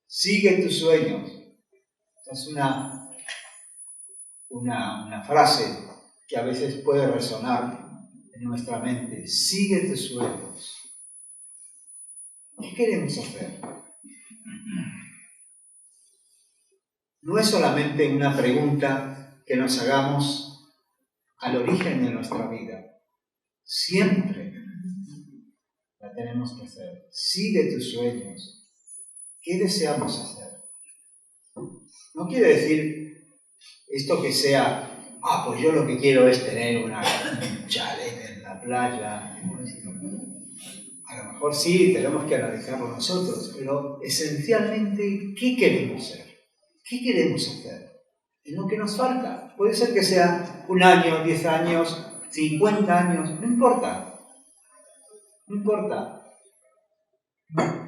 Speaker 1: Sigue tus sueños. Es una frase que a veces puede resonar en nuestra mente. Sigue tus sueños. ¿Qué queremos hacer? No es solamente una pregunta que nos hagamos al origen de nuestra vida. Siempre la tenemos que hacer. Sigue tus sueños. ¿Qué deseamos hacer? No quiere decir esto que sea, pues yo lo que quiero es tener un chalet en la playa. A lo mejor sí, tenemos que analizarlo nosotros, pero esencialmente, ¿qué queremos ser? ¿Qué queremos hacer? Es lo que nos falta. Puede ser que sea 1 año, 10 años, 50 años, no importa. No importa.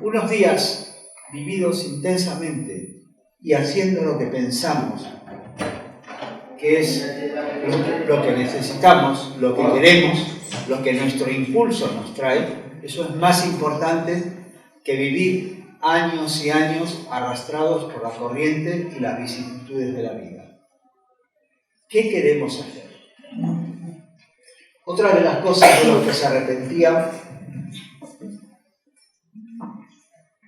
Speaker 1: Unos días vividos intensamente y haciendo lo que pensamos, que es lo que necesitamos, lo que queremos, lo que nuestro impulso nos trae, eso es más importante que vivir años y años arrastrados por la corriente y las vicisitudes de la vida. ¿Qué queremos hacer? Otra de las cosas de las que se arrepentían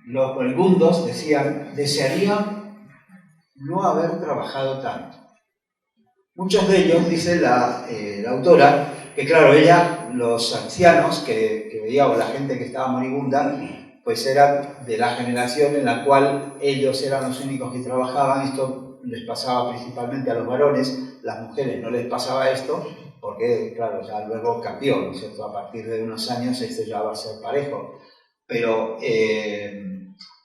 Speaker 1: los moribundos decían: desearían no haber trabajado tanto. Muchos de ellos, dice la autora, que claro, ella, los ancianos que veía, o la gente que estaba moribunda, pues eran de la generación en la cual ellos eran los únicos que trabajaban. Esto les pasaba principalmente a los varones, las mujeres no les pasaba esto, porque claro, ya luego cambió, ¿no es cierto? A partir de unos años esto ya va a ser parejo. Pero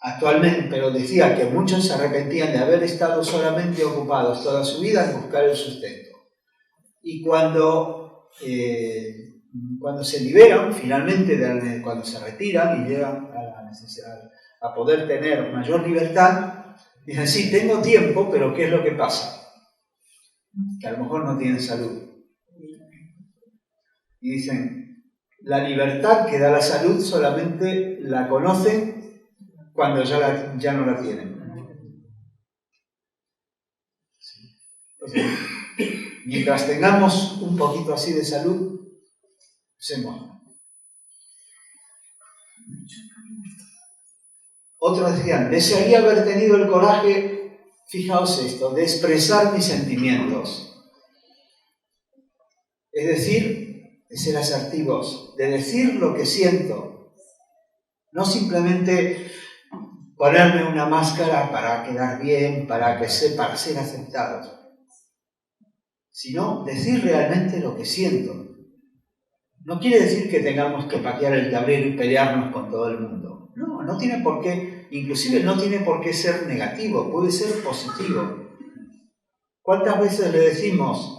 Speaker 1: actualmente, pero decía que muchos se arrepentían de haber estado solamente ocupados toda su vida en buscar el sustento. Y cuando se liberan, finalmente, cuando se retiran y llegan a la necesidad, a poder tener mayor libertad, dicen: sí, tengo tiempo, pero ¿qué es lo que pasa? Que a lo mejor no tienen salud. Y dicen: la libertad que da la salud solamente la conocen cuando ya no la tienen. Entonces, mientras tengamos un poquito así de salud, usemos. Otros decían: desearía haber tenido el coraje, fijaos esto, de expresar mis sentimientos. Es decir, de ser asertivos, de decir lo que siento. No simplemente ponerme una máscara para quedar bien, para ser aceptados, sino decir realmente lo que siento. No quiere decir que tengamos que patear el tablero y pelearnos con todo el mundo. No, no tiene por qué, inclusive no tiene por qué ser negativo, puede ser positivo. ¿Cuántas veces le decimos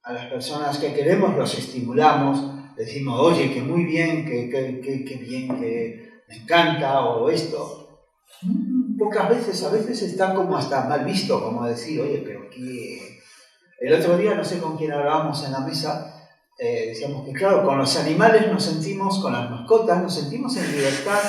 Speaker 1: a las personas que queremos, los estimulamos, decimos: oye, que muy bien, que bien, que me encanta, o esto? Pocas veces, a veces está como hasta mal visto, como decir: oye, pero qué... El otro día, no sé con quién hablábamos en la mesa, decíamos que claro, con los animales nos sentimos, con las mascotas, nos sentimos en libertad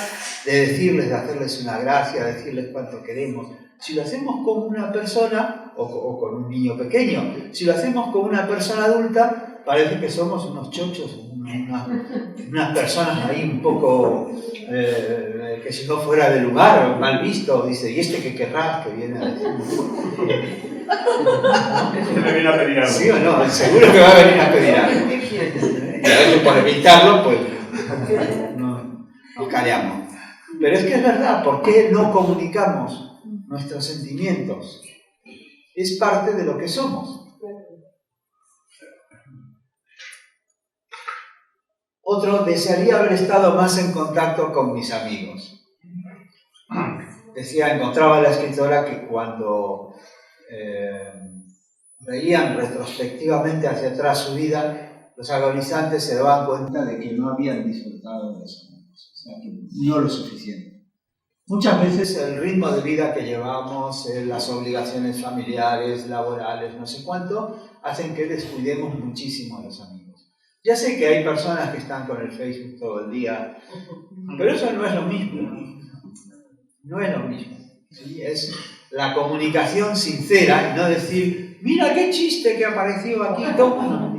Speaker 1: de decirles, de hacerles una gracia, de decirles cuánto queremos. Si lo hacemos con una persona, o con un niño pequeño, si lo hacemos con una persona adulta, parece que somos unos chochos, unas personas ahí un poco, que si no fuera de lugar, mal visto, dice, ¿y este qué querrás que viene a decir?
Speaker 3: Este me viene a pedir algo.
Speaker 1: ¿Sí o no? Seguro que va a venir a pedir algo. Y a veces por evitarlo, pues nos callamos. Pero es que es verdad, ¿por qué no comunicamos nuestros sentimientos? Es parte de lo que somos. Otro, desearía haber estado más en contacto con mis amigos. Decía, encontraba la escritora que cuando veían retrospectivamente hacia atrás su vida, los agonizantes se daban cuenta de que no habían disfrutado de eso. O sea, que no lo suficiente. Muchas veces el ritmo de vida que llevamos, las obligaciones familiares, laborales, no sé cuánto, hacen que descuidemos muchísimo a los amigos. Ya sé que hay personas que están con el Facebook todo el día, pero eso no es lo mismo. No es lo mismo. ¿Sí? Es la comunicación sincera y no decir, mira qué chiste que apareció aquí, toma.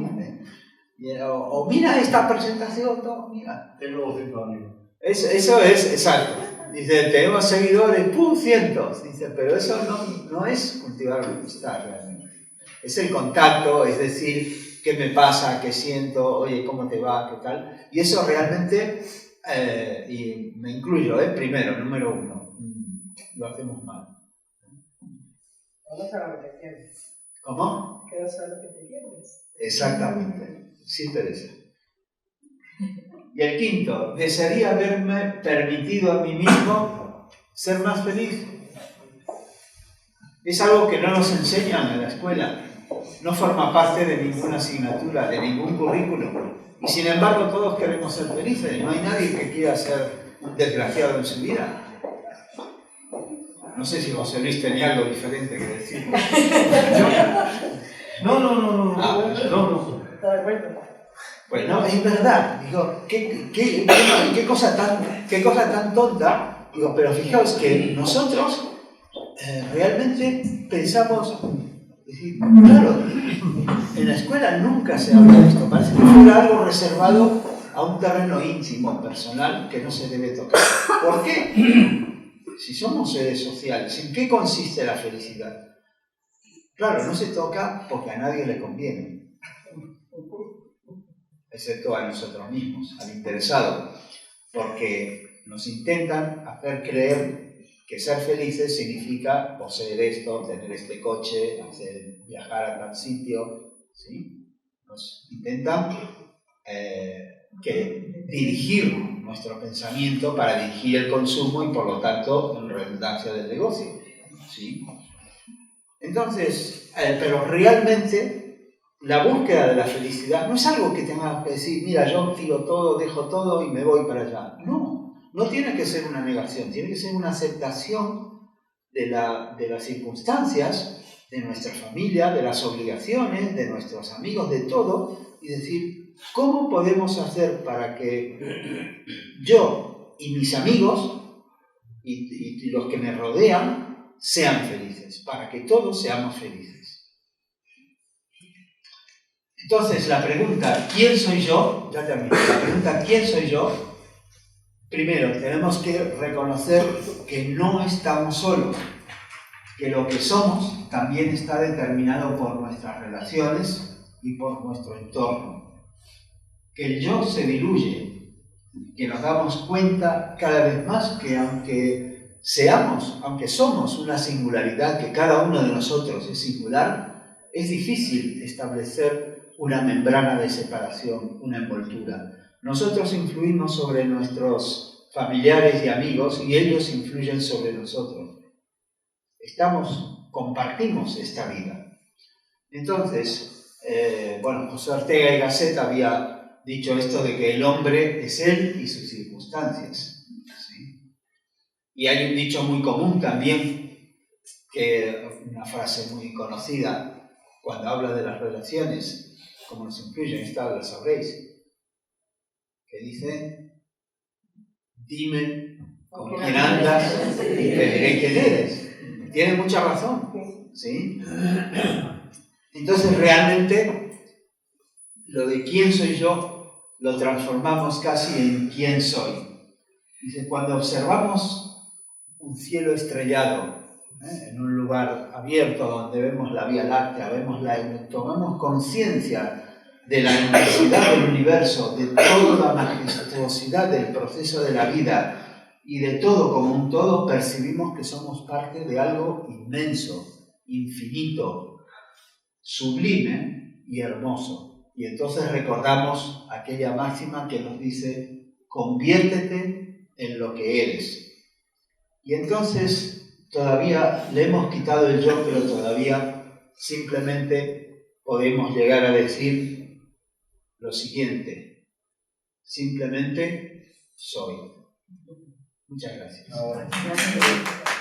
Speaker 1: O mira esta presentación, toma, mira.
Speaker 3: Tengo 200 amigos.
Speaker 1: Eso es exacto. Dice, tenemos seguidores, ¡pum! Cientos. Dice, pero eso no es cultivar la amistad realmente. Es el contacto, es decir, qué me pasa, qué siento, oye, cómo te va, qué tal. Y eso realmente, y me incluyo, primero, número uno, lo hacemos mal.
Speaker 4: Vamos a lo que te quieres.
Speaker 1: ¿Cómo?
Speaker 4: Que no sabes lo que te quieres.
Speaker 1: Exactamente, sí, Teresa. Y el quinto, desearía haberme permitido a mí mismo ser más feliz. Es algo que no nos enseñan en la escuela, no forma parte de ninguna asignatura, de ningún currículum. Y sin embargo todos queremos ser felices, y no hay nadie que quiera ser un desgraciado en su vida. No sé si José Luis tenía algo diferente que decir.
Speaker 3: No.
Speaker 4: Está de acuerdo.
Speaker 1: Pues no, es verdad. Digo, qué cosa tan tonta. Digo, pero fijaos que nosotros realmente pensamos, decir, claro, en la escuela nunca se habla de esto. Parece que fuera algo reservado a un terreno íntimo, personal, que no se debe tocar. ¿Por qué? Si somos seres sociales, ¿en qué consiste la felicidad? Claro, no se toca porque a nadie le conviene, excepto a nosotros mismos, al interesado, porque nos intentan hacer creer que ser felices significa poseer esto, tener este coche, viajar a tal sitio, ¿sí? Nos intentan dirigir nuestro pensamiento para dirigir el consumo y por lo tanto en redundancia del negocio, ¿sí? Entonces, pero realmente la búsqueda de la felicidad no es algo que tengas que decir, mira, yo tiro todo, dejo todo y me voy para allá. No tiene que ser una negación, tiene que ser una aceptación de las circunstancias, de nuestra familia, de las obligaciones, de nuestros amigos, de todo, y decir, ¿cómo podemos hacer para que yo y mis amigos y los que me rodean sean felices, para que todos seamos felices? Entonces, la pregunta, ¿quién soy yo? Ya termino. La pregunta, ¿quién soy yo? Primero, tenemos que reconocer que no estamos solos, que lo que somos también está determinado por nuestras relaciones y por nuestro entorno. Que el yo se diluye, que nos damos cuenta cada vez más que aunque somos una singularidad, que cada uno de nosotros es singular, es difícil establecer una membrana de separación, una envoltura. Nosotros influimos sobre nuestros familiares y amigos y ellos influyen sobre nosotros. Compartimos esta vida. Entonces, José Ortega y Gasset había dicho esto de que el hombre es él y sus circunstancias, ¿sí? Y hay un dicho muy común también, una frase muy conocida, cuando habla de las relaciones, cómo nos influyen, esta la sabréis, que dice, dime con quién andas y te diré quién eres. Tiene mucha razón, ¿sí? Entonces realmente lo de quién soy yo lo transformamos casi en quién soy. Dice, cuando observamos un cielo estrellado, en un lugar abierto donde vemos la Vía Láctea, tomamos conciencia de la inmensidad del universo, de toda la majestuosidad del proceso de la vida y de todo como un todo, percibimos que somos parte de algo inmenso, infinito, sublime y hermoso. Y entonces recordamos aquella máxima que nos dice, conviértete en lo que eres. Y entonces todavía le hemos quitado el yo, pero todavía simplemente podemos llegar a decir lo siguiente, simplemente soy. Muchas gracias.
Speaker 4: Gracias.